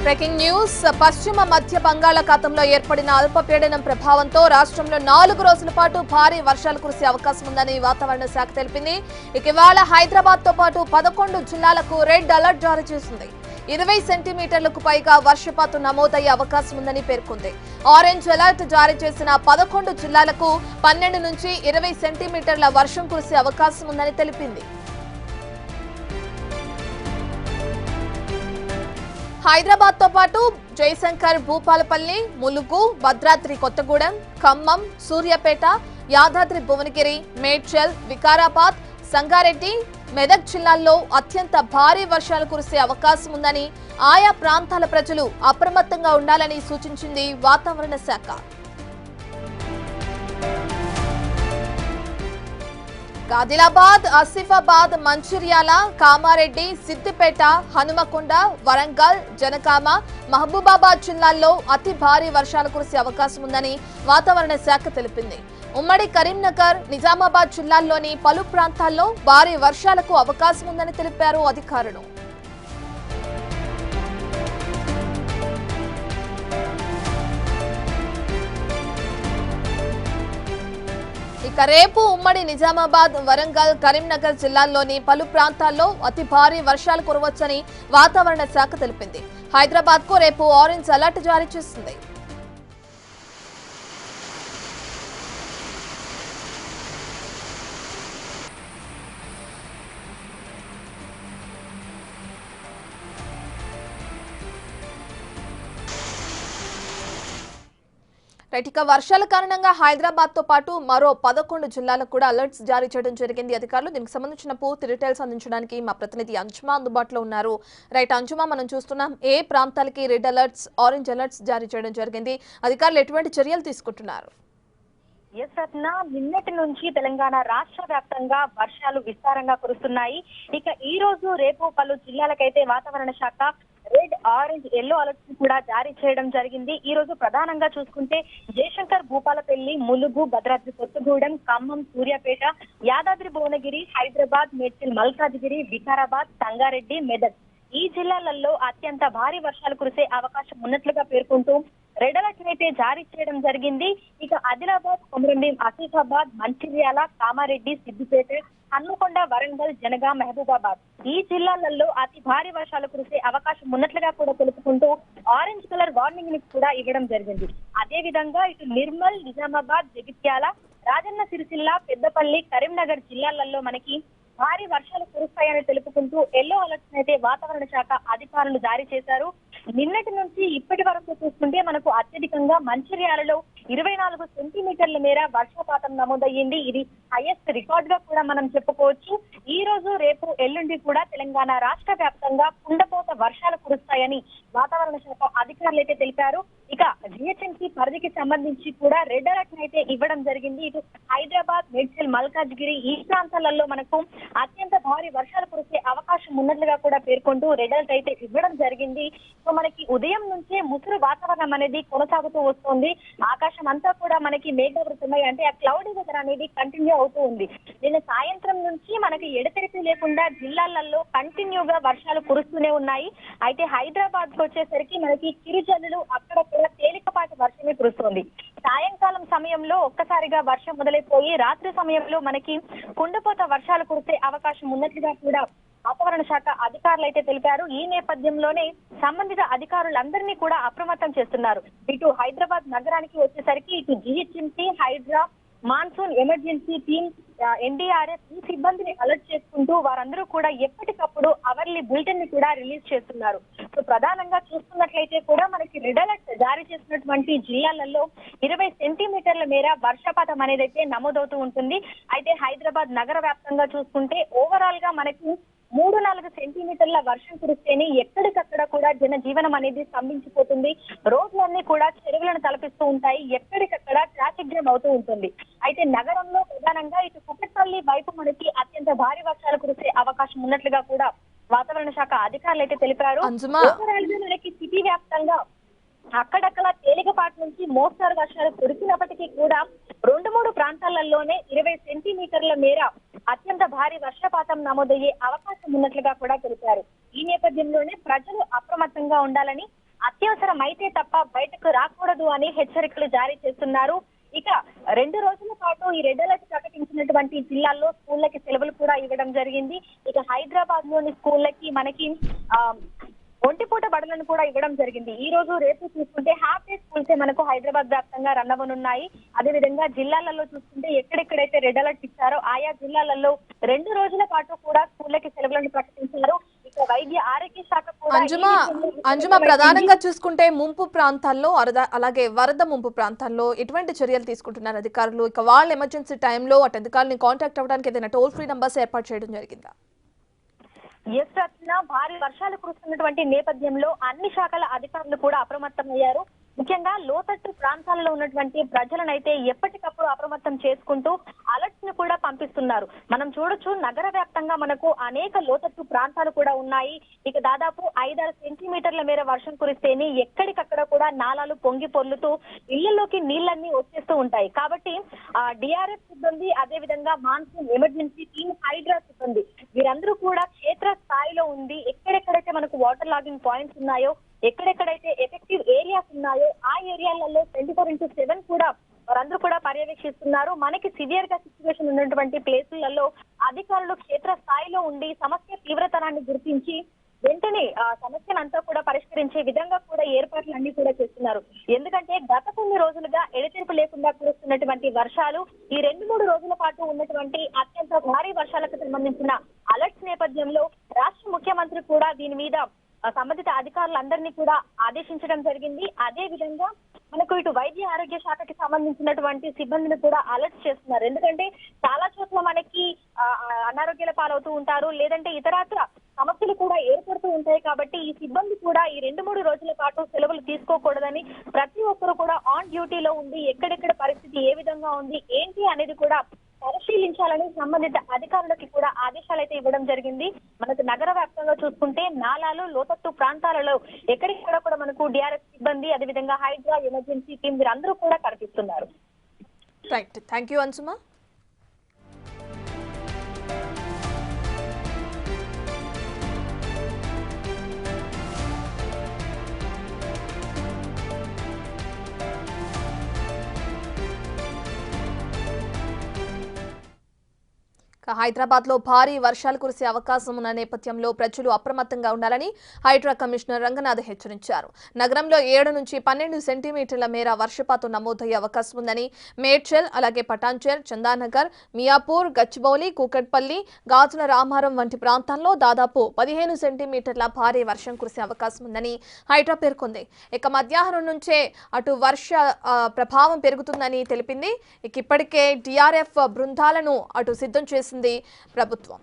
Breaking news పశ్చిమ మధ్య బంగాళాఖాతంలో ఏర్పడిన అల్పపీడనం ప్రభావంతో రాష్ట్రంలో 4 రోజుల పాటు భారీ వర్షాలు కురిసే అవకాశం ఉందని వాతావరణ శాఖ తెలిపింది. ఇవాళ హైదరాబాద్ తో పాటు 11 జిల్లాలకు రెడ్ అలర్ట్ జారీ చేసింది. 20 సెంటీమీటర్లకు పైగా వర్షపాతం నమోదయ్యే అవకాశం ఉందని పేర్కొంది. ఆరెంజ్ అలర్ట్ జారీ చేసిన 11 జిల్లాలకు 12 నుంచి 20 సెంటీమీటర్ల వర్షం కురిసే అవకాశం ఉందని తెలిపింది. హైదరాబాద్ తో పాటు జయశంకర్, భూపాలపల్లి, ములుగు, భద్రాద్రి కొత్తగూడెం, ఖమ్మం, సూర్యాపేట, యాదాద్రి భువనగిరి, మేడ్చల్, వికారాబాద్, సంగారెడ్డి, మెదక్ జిల్లాల్లో అత్యంత భారీ వర్షాలు కురిసే అవకాశం ఉందని ఆయా ప్రాంతాల ప్రజలు అప్రమత్తంగా ఉండాలని సూచించింది వాతావరణ శాఖ. ఆదిలాబాద్, ఆసిఫాబాద్, మంచిర్యాల, కామారెడ్డి, సిద్దిపేట, హనుమకొండ, వరంగల్, జనగామ, మహబూబాబాద్ జిల్లాల్లో అతి భారీ వర్షాలు కురిసే అవకాశం ఉందని వాతావరణ శాఖ తెలిపింది. ఉమ్మడి కరీంనగర్, నిజామాబాద్ జిల్లాల్లోని పలు ప్రాంతాల్లో భారీ వర్షాలకు అవకాశం ఉందని తెలిపారు అధికారులు. రేపు ఉమ్మడి నిజామాబాద్, వరంగల్, కరీంనగర్ జిల్లాల్లోని పలు ప్రాంతాల్లో అతి భారీ వర్షాలు కురవచ్చని వాతావరణ శాఖ తెలిపింది. హైదరాబాద్ కు రేపు ఆరెంజ్ అలర్ట్ జారీ చేసింది. ఇక వర్షాల కారణంగా హైదరాబాద్ తో పాటు మరో 11 జిల్లాలకు కూడా అలర్ట్స్ జారీ చేయడం జరిగింది అధికారులు. దీనికి సంబంధించిన పూర్తి డీటెయిల్స్ అందించడానికి మా ప్రతినిధి అంజుమా అందుబాటులో ఉన్నారు. అంజుమా, మనం చూస్తున్నాం ఏ ప్రాంతాలకి రెడ్ అలర్ట్స్, ఆరెంజ్ అలర్ట్స్ జారీ చేయడం జరిగింది, అధికారులు ఎటువంటి చర్యలు తీసుకుంటున్నారు? నిన్నటి నుంచి తెలంగాణ రాష్ట్ర వ్యాప్తంగా వర్షాలు విస్తారంగా కురుస్తున్నాయి. ఇక ఈ రోజు రేపు పలు జిల్లాలకైతే వాతావరణ శాఖ రెడ్, ఆరెంజ్, ఎల్లో అలర్ట్స్ కూడా జారీ చేయడం జరిగింది. ఈ రోజు ప్రధానంగా చూసుకుంటే జయశంకర్, భూపాలపల్లి, ములుగు, భద్రాద్రి కొత్తగూడెం, ఖమ్మం, సూర్యాపేట, యాదాద్రి భువనగిరి, హైదరాబాద్, మేడ్చల్, మల్కాజ్గిరి, వికారాబాద్, సంగారెడ్డి, మెదక్ ఈ జిల్లాలలో అత్యంత భారీ వర్షాలు కురిసే అవకాశం ఉన్నట్లుగా పేర్కొంటూ రెడ్ అలర్ట్ అయితే జారీ చేయడం జరిగింది. ఇక ఆదిలాబాద్, కొమరంభీం, ఆసిఫాబాద్, మంచిర్యాల, కామారెడ్డి, సిద్దిపేట, హన్మకొండ, వరంగల్, జనగాం, మహబూబాబాద్ ఈ జిల్లాలలో అతి భారీ వర్షాలు కురిసే అవకాశం ఉన్నట్లుగా కూడా తెలుపుకుంటూ ఆరెంజ్ కలర్ వార్నింగ్ ని కూడా ఇవ్వడం జరిగింది. అదే విధంగా ఇటు నిర్మల్, నిజామాబాద్, జగిత్యాల, రాజన్న సిరిసిల్ల, పెద్దపల్లి, కరీంనగర్ జిల్లాలలో మనకి భారీ వర్షాలు కురుస్తాయని తెలుపుకుంటూ ఎల్లో అలర్ట్స్ అయితే వాతావరణ శాఖ అధికారులు జారీ చేశారు. నిన్నటి నుంచి ఇప్పటి వరకు చూసుకుంటే మనకు అత్యధికంగా మంచిర్యాలలో 24 సెంటీమీటర్ల మేర వర్షపాతం నమోదయ్యింది. ఇది హైయెస్ట్ రికార్డ్ గా కూడా మనం చెప్పుకోవచ్చు. ఈ రోజు, రేపు, ఎల్లుండి కూడా తెలంగాణ రాష్ట్ర వ్యాప్తంగా కుండపోత వర్షాలు కురుస్తాయని వాతావరణ శాఖ అధికారులు అయితే తెలిపారు. ఇక జిహెచ్ఎంసీ పరిధికి సంబంధించి కూడా రెడ్ అలర్ట్ అయితే ఇవ్వడం జరిగింది. ఇటు హైదరాబాద్, మేడ్చల్, మల్కాజ్గిరి ఈ ప్రాంతాలలో మనకు అత్యంత భారీ వర్షాలు కురిసే అవకాశం ఉన్నట్లుగా కూడా పేర్కొంటూ రెడ్ అలర్ట్ అయితే ఇవ్వడం జరిగింది. సో మనకి ఉదయం నుంచే ముసురు వాతావరణం అనేది కొనసాగుతూ వస్తుంది. ఆకాశం అంతా కూడా మనకి మేఘావృతమై అంటే ఆ క్లౌడీ వెదర్ అనేది కంటిన్యూ అవుతూ ఉంది. నిన్న సాయంత్రం నుంచి మనకి ఎడతెరిపి లేకుండా జిల్లాలలో కంటిన్యూగా వర్షాలు కురుస్తూనే ఉన్నాయి. అయితే హైదరాబాద్ కు వచ్చేసరికి మనకి చిరుజల్లులు అక్కడక్కడ తేలికపాటి వర్షమే కురుస్తోంది. సాయంకాలం సమయంలో ఒక్కసారిగా వర్షం మొదలైపోయి రాత్రి సమయంలో మనకి కుండపోత వర్షాలు కురిసే అవకాశం ఉన్నట్లుగా కూడా వాతావరణ శాఖ అధికారులు అయితే తెలిపారు. ఈ నేపథ్యంలోనే సంబంధిత అధికారులందరినీ కూడా అప్రమత్తం చేస్తున్నారు. ఇటు హైదరాబాద్ నగరానికి వచ్చేసరికి ఇటు GHMC, Hydraa, monsoon emergency team, NDRF ఈ సిబ్బందిని అలర్ట్ చేసుకుంటూ వారందరూ కూడా ఎప్పటికప్పుడు అవర్లీ బులెటిన్ ని కూడా రిలీజ్ చేస్తున్నారు. సో ప్రధానంగా చూస్తున్నట్లయితే కూడా మనకి రెడ్ అలర్ట్ జారీ చేసినటువంటి జిల్లాలలో 20 సెంటీమీటర్ల మేర వర్షపాతం అనేది అయితే నమోదవుతూ ఉంటుంది. అయితే హైదరాబాద్ నగర వ్యాప్తంగా చూసుకుంటే ఓవరాల్ గా మనకి 3-4 సెంటీమీటర్ల వర్షం కురిస్తేనే ఎక్కడికక్కడ కూడా జనజీవనం అనేది స్తంభించిపోతుంది. రోడ్లన్నీ కూడా చెరువులను తలపిస్తూ ఉంటాయి. ఎక్కడికక్కడ ట్రాఫిక్ జామ్ అవుతూ ఉంటుంది. అయితే నగరంలో ప్రధానంగా ఇటు కుకట్పల్లి వైపు మనకి అత్యంత భారీ వర్షాలు కురిసే అవకాశం ఉన్నట్లుగా కూడా వాతావరణ శాఖ అధికారులు అయితే తెలిపారు. ఓవరాల్ గా మనకి సిటీ వ్యాప్తంగా అక్కడక్కడ తేలికపాటి నుంచి మోస్తరు వర్షాలు కురిసినప్పటికీ కూడా 2-3 ప్రాంతాలలోనే 20 సెంటీమీటర్ల మేర అత్యంత భారీ వర్షపాతం నమోదయ్యే అవకాశం ఉన్నట్లుగా కూడా తెలిపారు. ఈ నేపథ్యంలోనే ప్రజలు అప్రమత్తంగా ఉండాలని అత్యవసరం అయితే తప్ప బయటకు రాకూడదు అని హెచ్చరికలు జారీ చేస్తున్నారు. ఇక 2 రోజుల పాటు ఈ రెడ్ అలర్ట్ ప్రకటించినటువంటి జిల్లాల్లో స్కూళ్ళకి సెలవులు కూడా ఇవ్వడం జరిగింది. ఇక హైదరాబాద్ లోని స్కూళ్ళకి మనకి ఒంటిపూట బడులను కూడా ఇవ్వడం జరిగింది. ఈ రోజు రేపు చూసుకుంటే హాఫ్ డే స్కూల్స్ మనకు హైదరాబాద్ వ్యాప్తంగా రన్ అవ్వనున్నాయి. అదేవిధంగా జిల్లాలలో చూసుకుంటే ఎక్కడెక్కడైతే రెడ్ అలర్ట్ ఇచ్చారో ఆయా జిల్లాలలో 2 రోజుల పాటు కూడా స్కూళ్ళకి సెలవులను ప్రకటించారు. ఇక వైద్య ఆరోగ్య శాఖ కూడా అంజుమా ప్రధానంగా చూసుకుంటే ముంపు ప్రాంతాల్లో అలాగే వరద ముంపు ప్రాంతాల్లో ఎటువంటి చర్యలు తీసుకుంటున్నారు అధికారులు? ఇక వాళ్ళ ఎమర్జెన్సీ టైంలో అటు అధికారులను కాంటాక్ట్ అవ్వడానికి ఏదైనా టోల్ ఫ్రీ నంబర్స్ ఏర్పాటు చేయడం జరిగిందా? రచన భారీ వర్షాలు కురుస్తున్నటువంటి నేపథ్యంలో అన్ని శాఖల అధికారులు కూడా అప్రమత్తమయ్యారు. ముఖ్యంగా లోతట్టు ప్రాంతాల్లో ఉన్నటువంటి ప్రజలనైతే ఎప్పటికప్పుడు అప్రమత్తం చేసుకుంటూ అలర్ట్స్ ను కూడా పంపిస్తున్నారు. మనం చూడొచ్చు నగర వ్యాప్తంగా మనకు అనేక లోతట్టు ప్రాంతాలు కూడా ఉన్నాయి. ఇక దాదాపు 5-6 సెంటీమీటర్ల మేర వర్షం కురిస్తేనే ఎక్కడికక్కడ కూడా నాలాలు పొంగి పొర్లుతూ ఇళ్లలోకి నీళ్లన్నీ వచ్చేస్తూ ఉంటాయి. కాబట్టి డిఆర్ఎఫ్ సిబ్బంది, అదే విధంగా మాన్సూన్ ఎమర్జెన్సీ టీమ్, హైడ్రా సిబ్బంది వీరందరూ కూడా క్షేత్ర స్థాయిలో ఉంది. ఎక్కడెక్కడైతే మనకు వాటర్ లాగింగ్ పాయింట్స్ ఉన్నాయో, ఎక్కడెక్కడైతే ఎఫెక్టివ్ ఏరియాస్ ఉన్నాయో ఆ ఏరియాలలో 24/7 కూడా వారందరూ కూడా పర్యవేక్షిస్తున్నారు. మనకి సివియర్ గా సిచ్యువేషన్ ఉన్నటువంటి ప్లేసులలో అధికారులు క్షేత్ర స్థాయిలో ఉండి సమస్య తీవ్రతరాన్ని గుర్తించి వెంటనే ఆ సమస్యనంతా కూడా పరిష్కరించే విధంగా కూడా ఏర్పాట్లు అన్ని కూడా చేస్తున్నారు. ఎందుకంటే గత కొన్ని రోజులుగా ఎడతెరిపి లేకుండా కురుస్తున్నటువంటి వర్షాలు, ఈ 2-3 రోజుల పాటు ఉన్నటువంటి అత్యంత భారీ వర్షాలకు సంబంధించిన అలర్ట్స్ నేపథ్యంలో రాష్ట్ర ముఖ్యమంత్రి కూడా దీని మీద సంబంధిత అధికారులందరినీ కూడా ఆదేశించడం జరిగింది. అదే విధంగా మనకు ఇటు వైద్య ఆరోగ్య శాఖకి సంబంధించినటువంటి సిబ్బందిని కూడా అలర్ట్ చేస్తున్నారు. ఎందుకంటే చాలా చోట్ల మనకి అనారోగ్యాల పాలవుతూ ఉంటారు, లేదంటే ఇతరత్ర సమస్యలు కూడా ఏర్పడుతూ ఉంటాయి. కాబట్టి ఈ సిబ్బంది కూడా ఈ 2-3 రోజుల పాటు సెలవులు తీసుకోకూడదని ప్రతి ఒక్కరు కూడా ఆన్ డ్యూటీలో ఉండి ఎక్కడెక్కడ పరిస్థితి ఏ విధంగా ఉంది ఏంటి అనేది కూడా పరిశీలించాలని సంబంధిత అధికారులకి కూడా ఆదేశాలు అయితే ఇవ్వడం జరిగింది. మనకు నగర వ్యాప్తంగా చూసుకుంటే నాలాలు, లోతట్టు ప్రాంతాలలో ఎక్కడిక్కడ కూడా మనకు డిఆర్ఎఫ్ సిబ్బంది, అదేవిధంగా హైడ్రా, ఎమర్జెన్సీ టీం వీరందరూ కూడా కనిపిస్తున్నారు. రైట్, థ్యాంక్ యూ అంజుమా. హైదరాబాద్ లో భారీ వర్షాలు కురిసే అవకాశం ఉన్న నేపథ్యంలో ప్రజలు అప్రమత్తంగా ఉండాలని హైడ్రా కమిషనర్ రంగనాథ్ హెచ్చరించారు. నగరంలో 7 నుంచి 12 సెంటీమీటర్ల మేర వర్షపాతం నమోదయ్యే అవకాశం ఉందని మేడ్చల్, అలాగే పటాన్చెర్, చందానగర్, మియాపూర్, గచ్చిబౌలి, కూకట్పల్లి, గాజుల రామారం వంటి ప్రాంతాల్లో దాదాపు 15 సెంటీమీటర్ల భారీ వర్షం కురిసే అవకాశం ఉందని హైడ్రా పేర్కొంది. ఇక మధ్యాహ్నం నుంచే అటు వర్ష ప్రభావం పెరుగుతుందని తెలిపింది. ఇప్పటికే డిఆర్ఎఫ్ బృందాలను అటు సిద్ధం చేసింది ప్రభుత్వం.